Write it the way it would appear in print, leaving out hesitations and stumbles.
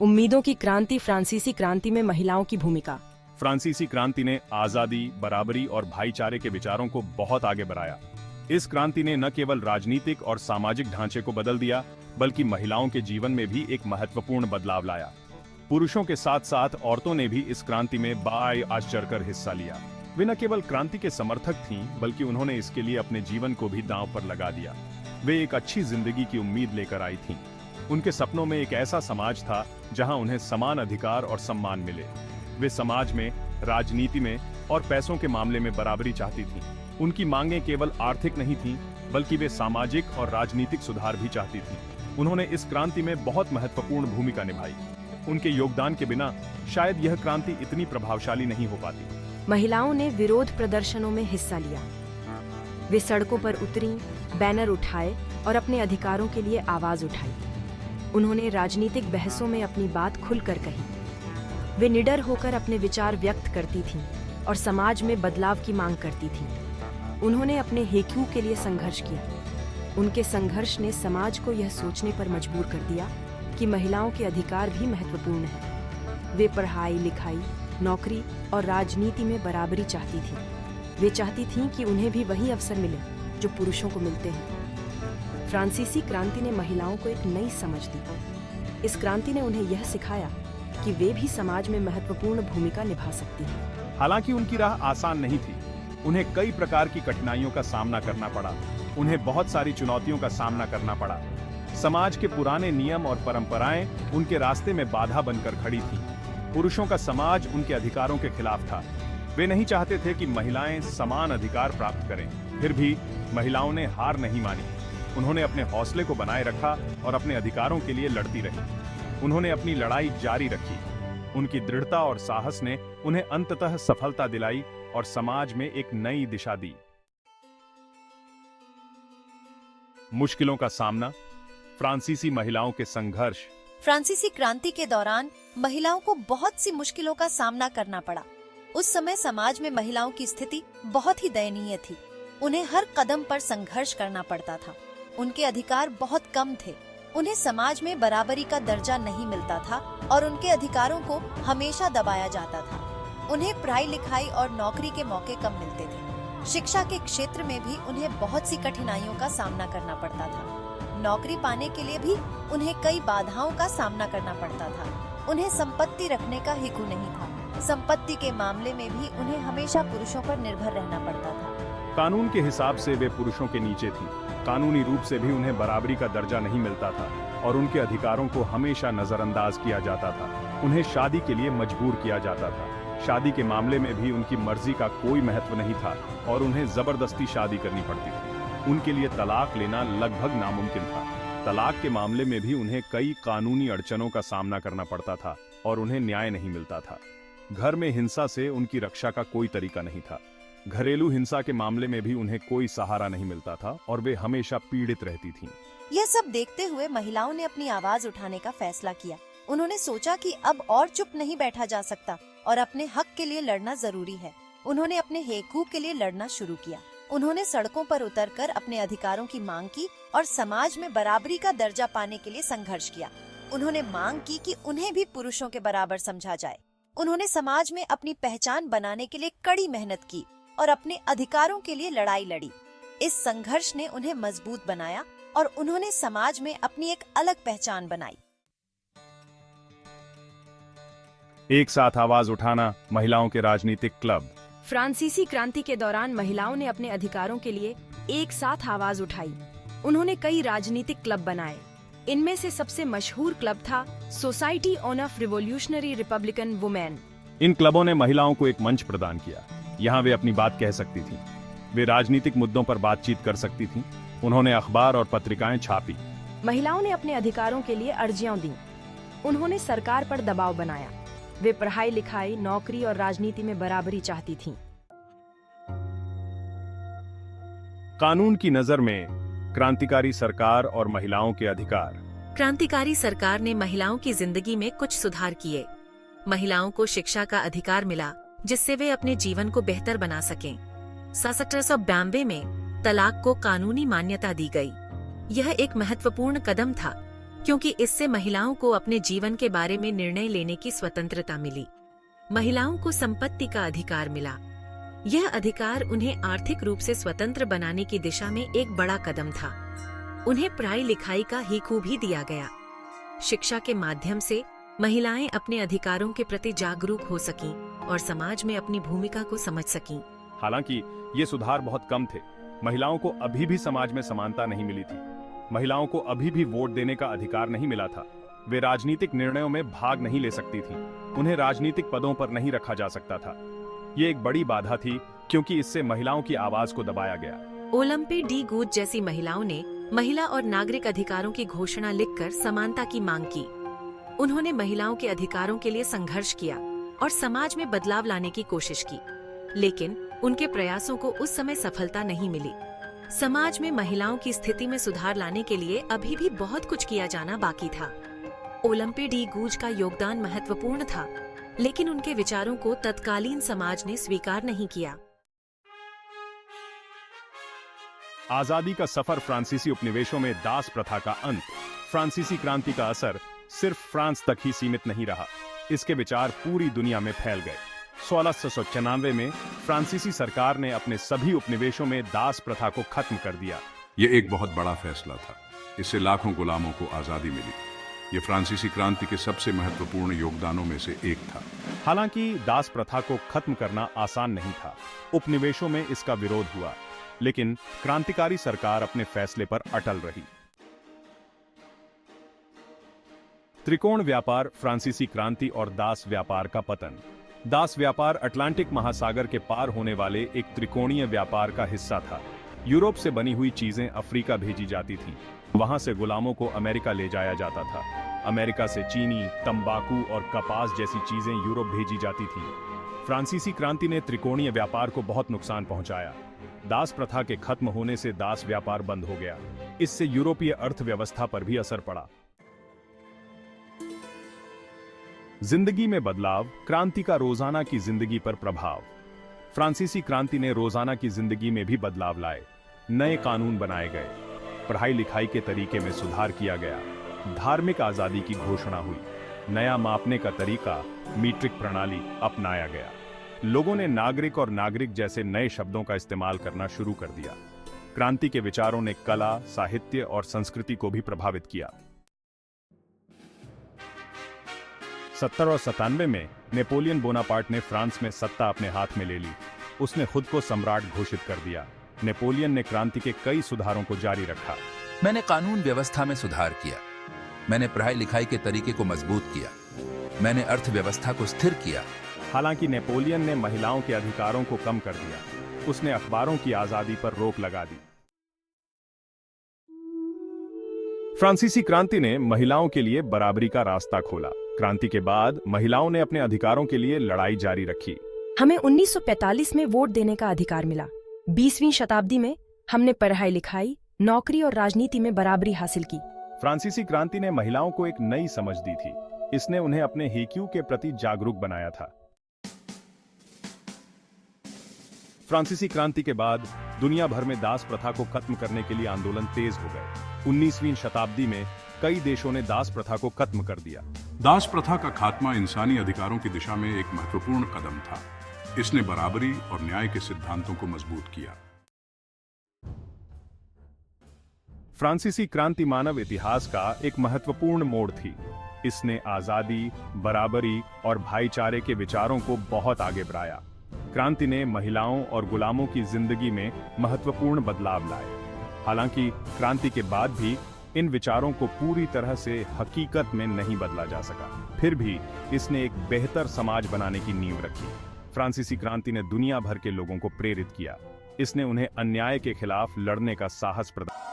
उम्मीदों की क्रांति फ्रांसीसी क्रांति में महिलाओं की भूमिका। फ्रांसीसी क्रांति ने आजादी, बराबरी और भाईचारे के विचारों को बहुत आगे बढ़ाया। इस क्रांति ने न केवल राजनीतिक और सामाजिक ढांचे को बदल दिया, बल्कि महिलाओं के जीवन में भी एक महत्वपूर्ण बदलाव लाया। पुरुषों के साथ साथ औरतों ने भी इस क्रांति में बढ़ चढ़कर हिस्सा लिया। वे न केवल क्रांति के समर्थक थीं, बल्कि उन्होंने इसके लिए अपने जीवन को भी दांव पर लगा दिया। वे एक अच्छी जिंदगी की उम्मीद लेकर आई थीं। उनके सपनों में एक ऐसा समाज था जहां उन्हें समान अधिकार और सम्मान मिले। वे समाज में, राजनीति में और पैसों के मामले में बराबरी चाहती थीं। उनकी मांगें केवल आर्थिक नहीं थीं, बल्कि वे सामाजिक और राजनीतिक सुधार भी चाहती थीं। उन्होंने इस क्रांति में बहुत महत्वपूर्ण भूमिका निभाई। उनके योगदान के बिना शायद यह क्रांति इतनी प्रभावशाली नहीं हो पाती। महिलाओं ने विरोध प्रदर्शनों में हिस्सा लिया। वे सड़कों पर उतरी, बैनर उठाए और अपने अधिकारों के लिए आवाज उठाई। उन्होंने राजनीतिक बहसों में अपनी बात खुलकर कही। वे निडर होकर अपने विचार व्यक्त करती थीं और समाज में बदलाव की मांग करती थीं। उन्होंने अपने हेतु के लिए संघर्ष किया। उनके संघर्ष ने समाज को यह सोचने पर मजबूर कर दिया कि महिलाओं के अधिकार भी महत्वपूर्ण हैं। वे पढ़ाई लिखाई, नौकरी और राजनीति में बराबरी चाहती थीं। वे चाहती थीं कि उन्हें भी वही अवसर मिले जो पुरुषों को मिलते हैं। फ्रांसीसी क्रांति ने महिलाओं को एक नई समझ दी। इस क्रांति ने उन्हें यह सिखाया कि वे भी समाज में महत्वपूर्ण भूमिका निभा सकती हैं। हालांकि उनकी राह आसान नहीं थी। उन्हें कई प्रकार की कठिनाइयों का सामना करना पड़ा। उन्हें बहुत सारी चुनौतियों का सामना करना पड़ा। समाज के पुराने नियम और परंपराएं उनके रास्ते में बाधा बनकर खड़ी थीं। पुरुषों का समाज उनके अधिकारों के खिलाफ था। वे नहीं चाहते थे कि महिलाएं समान अधिकार प्राप्त करें। फिर भी महिलाओं ने हार नहीं मानी। उन्होंने अपने हौसले को बनाए रखा और अपने अधिकारों के लिए लड़ती रही। उन्होंने अपनी लड़ाई जारी रखी। उनकी दृढ़ता और साहस ने उन्हें अंततः सफलता दिलाई और समाज में एक नई दिशा दी। मुश्किलों का सामना, फ्रांसीसी महिलाओं के संघर्ष। फ्रांसीसी क्रांति के दौरान महिलाओं को बहुत सी मुश्किलों का सामना करना पड़ा। उस समय समाज में महिलाओं की स्थिति बहुत ही दयनीय थी। उन्हें हर कदम पर संघर्ष करना पड़ता था। उनके अधिकार बहुत कम थे। उन्हें समाज में बराबरी का दर्जा नहीं मिलता था और उनके अधिकारों को हमेशा दबाया जाता था। उन्हें पढ़ाई लिखाई और नौकरी के मौके कम मिलते थे। शिक्षा के क्षेत्र में भी उन्हें बहुत सी कठिनाइयों का सामना करना पड़ता था। नौकरी पाने के लिए भी उन्हें कई बाधाओं का सामना करना पड़ता था। उन्हें संपत्ति रखने का हिकू नहीं था। संपत्ति के मामले में भी उन्हें हमेशा पुरुषों पर निर्भर रहना पड़ता था। कानून के हिसाब से वे पुरुषों के नीचे थीं। कानूनी रूप से भी उन्हें बराबरी का दर्जा नहीं मिलता था और उनके अधिकारों को हमेशा नजरअंदाज किया जाता था। उन्हें शादी के लिए मजबूर किया जाता था। शादी के मामले में भी उनकी मर्जी का कोई महत्व नहीं था और उन्हें जबरदस्ती शादी करनी पड़ती थी। उनके लिए तलाक लेना लगभग नामुमकिन था। तलाक के मामले में भी उन्हें कई कानूनी अड़चनों का सामना करना पड़ता था और उन्हें न्याय नहीं मिलता था। घर में हिंसा से उनकी रक्षा का कोई तरीका नहीं था। घरेलू हिंसा के मामले में भी उन्हें कोई सहारा नहीं मिलता था और वे हमेशा पीड़ित रहती थीं। यह सब देखते हुए महिलाओं ने अपनी आवाज उठाने का फैसला किया। उन्होंने सोचा कि अब और चुप नहीं बैठा जा सकता और अपने हक के लिए लड़ना जरूरी है। उन्होंने अपने हकूक के लिए लड़ना शुरू किया। उन्होंने सड़कों पर उतरकर अपने अधिकारों की मांग की और समाज में बराबरी का दर्जा पाने के लिए संघर्ष किया। उन्होंने मांग की कि उन्हें भी पुरुषों के बराबर समझा जाए। उन्होंने समाज में अपनी पहचान बनाने के लिए कड़ी मेहनत की और अपने अधिकारों के लिए लड़ाई लड़ी। इस संघर्ष ने उन्हें मजबूत बनाया और उन्होंने समाज में अपनी एक अलग पहचान बनाई। एक साथ आवाज उठाना, महिलाओं के राजनीतिक क्लब। फ्रांसीसी क्रांति के दौरान महिलाओं ने अपने अधिकारों के लिए एक साथ आवाज उठाई। उन्होंने कई राजनीतिक क्लब बनाए। इनमें से सबसे मशहूर क्लब था society of revolutionary republican women. इन क्लबों ने महिलाओं को एक मंच प्रदान किया। यहाँ वे अपनी बात कह सकती थीं। वे राजनीतिक मुद्दों पर बातचीत कर सकती थीं। उन्होंने अखबार और पत्रिकाएं छापी। महिलाओं ने अपने अधिकारों के लिए अर्जियां दी। उन्होंने सरकार पर दबाव बनाया। वे पढ़ाई लिखाई, नौकरी और राजनीति में बराबरी चाहती थीं। कानून की नजर में क्रांतिकारी सरकार और महिलाओं के अधिकार। क्रांतिकारी सरकार ने महिलाओं की जिंदगी में कुछ सुधार किए। महिलाओं को शिक्षा का अधिकार मिला, जिससे वे अपने जीवन को बेहतर बना सकें। 1792 में तलाक को कानूनी मान्यता दी गई। यह एक महत्वपूर्ण कदम था। क्योंकि इससे महिलाओं को अपने जीवन के बारे में निर्णय लेने की स्वतंत्रता मिली। महिलाओं को संपत्ति का अधिकार मिला। यह अधिकार उन्हें आर्थिक रूप से स्वतंत्र बनाने की दिशा में एक बड़ा कदम था। उन्हें पढ़ाई लिखाई का हीकू भी दिया गया। शिक्षा के माध्यम से महिलाएं अपने अधिकारों के प्रति जागरूक हो सकीं और समाज में अपनी भूमिका को समझ सकीं। हालांकि ये सुधार बहुत कम थे। महिलाओं को अभी भी समाज में समानता नहीं मिली थी। महिलाओं को अभी भी वोट देने का अधिकार नहीं मिला था। वे राजनीतिक निर्णयों में भाग नहीं ले सकती थीं। उन्हें राजनीतिक पदों पर नहीं रखा जा सकता था। ये एक बड़ी बाधा थी क्योंकि इससे महिलाओं की आवाज को दबाया गया। ओलंपे डी गूज जैसी महिलाओं ने महिला और नागरिक अधिकारों की घोषणा लिखकर समानता की मांग की। उन्होंने महिलाओं के अधिकारों के लिए संघर्ष किया और समाज में बदलाव लाने की कोशिश की, लेकिन उनके प्रयासों को उस समय सफलता नहीं मिली। समाज में महिलाओं की स्थिति में सुधार लाने के लिए अभी भी बहुत कुछ किया जाना बाकी था। ओलंपे डी गूज का योगदान महत्वपूर्ण था, लेकिन उनके विचारों को तत्कालीन समाज ने स्वीकार नहीं किया। आजादी का सफर, फ्रांसीसी उपनिवेशों में दास प्रथा का अंत। फ्रांसीसी क्रांति का असर सिर्फ फ्रांस तक ही सीमित नहीं रहा। इसके विचार पूरी दुनिया में फैल गए। 1696 में फ्रांसीसी सरकार ने अपने सभी उपनिवेशों में दास प्रथा को खत्म कर दिया। ये एक बहुत बड़ा फैसला था। इससे लाखों गुलामों को आजादी मिली। ये फ्रांसीसी क्रांति के सबसे महत्वपूर्ण योगदानों में से एक था। हालांकि दास प्रथा को खत्म करना आसान नहीं था। उपनिवेशों में इसका विरोध हुआ, लेकिन क्रांतिकारी सरकार अपने फैसले पर अटल रही। त्रिकोण व्यापार, फ्रांसीसी क्रांति और दास व्यापार का पतन। दास व्यापार अटलांटिक महासागर के पार होने वाले एक त्रिकोणीय व्यापार का हिस्सा था। यूरोप से बनी हुई चीजें अफ्रीका भेजी जाती थीं। वहां से गुलामों को अमेरिका ले जाया जाता था। अमेरिका से चीनी, तंबाकू और कपास जैसी चीजें यूरोप भेजी जाती थीं। फ्रांसीसी क्रांति ने त्रिकोणीय व्यापार को बहुत नुकसान पहुंचाया। दास प्रथा के खत्म होने से दास व्यापार बंद हो गया। इससे यूरोपीय अर्थव्यवस्था पर भी असर पड़ा। जिंदगी में बदलाव, क्रांति का रोजाना की जिंदगी पर प्रभाव। फ्रांसीसी क्रांति ने रोजाना की जिंदगी में भी बदलाव लाए। नए कानून बनाए गए, पढ़ाई लिखाई के तरीके में सुधार किया गया, धार्मिक आजादी की घोषणा हुई, नया मापने का तरीका, मीट्रिक प्रणाली अपनाया गया। लोगों ने नागरिक और नागरिक जैसे नए शब्दों का इस्तेमाल करना शुरू कर दिया। क्रांति के विचारों ने कला, साहित्य और संस्कृति को भी प्रभावित किया। 70 और 97 में नेपोलियन बोनापार्ट ने फ्रांस में सत्ता अपने हाथ में ले ली। उसने खुद को सम्राट घोषित कर दिया। नेपोलियन ने क्रांति के कई सुधारों को जारी रखा। मैंने कानून व्यवस्था में सुधार किया। मैंने पढ़ाई लिखाई के तरीके को मजबूत किया। मैंने अर्थव्यवस्था को स्थिर किया। हालांकि नेपोलियन ने महिलाओं के अधिकारों को कम कर दिया। उसने अखबारों की आजादी पर रोक लगा दी। फ्रांसीसी क्रांति ने महिलाओं के लिए बराबरी का रास्ता खोला। क्रांति के बाद महिलाओं ने अपने अधिकारों के लिए लड़ाई जारी रखी। हमें 1945 में वोट देने का अधिकार मिला। 20वीं शताब्दी में हमने पढ़ाई लिखाई, नौकरी और राजनीति में बराबरी हासिल की। फ्रांसीसी क्रांति ने महिलाओं को एक नई समझ दी थी। इसने उन्हें अपने हीक्यू के प्रति जागरूक बनाया था। फ्रांसीसी क्रांति के बाद दुनिया भर में दास प्रथा को खत्म करने के लिए आंदोलन तेज हो गए। 19वीं शताब्दी में कई देशों ने दास प्रथा को खत्म कर दिया। दास प्रथा का खात्मा इंसानी अधिकारों की दिशा में एक महत्वपूर्ण कदम था। इसने बराबरी और न्याय के सिद्धांतों को मजबूत किया। फ्रांसीसी क्रांति मानव इतिहास का एक महत्वपूर्ण मोड़ थी। इसने आजादी, बराबरी और भाईचारे के विचारों को बहुत आगे बढ़ाया। क्रांति ने महिलाओं और गुलामों की जिंदगी में महत्वपूर्ण बदलाव लाए। हालांकि क्रांति के बाद भी इन विचारों को पूरी तरह से हकीकत में नहीं बदला जा सका। फिर भी इसने एक बेहतर समाज बनाने की नींव रखी। फ्रांसीसी क्रांति ने दुनिया भर के लोगों को प्रेरित किया। इसने उन्हें अन्याय के खिलाफ लड़ने का साहस प्रदान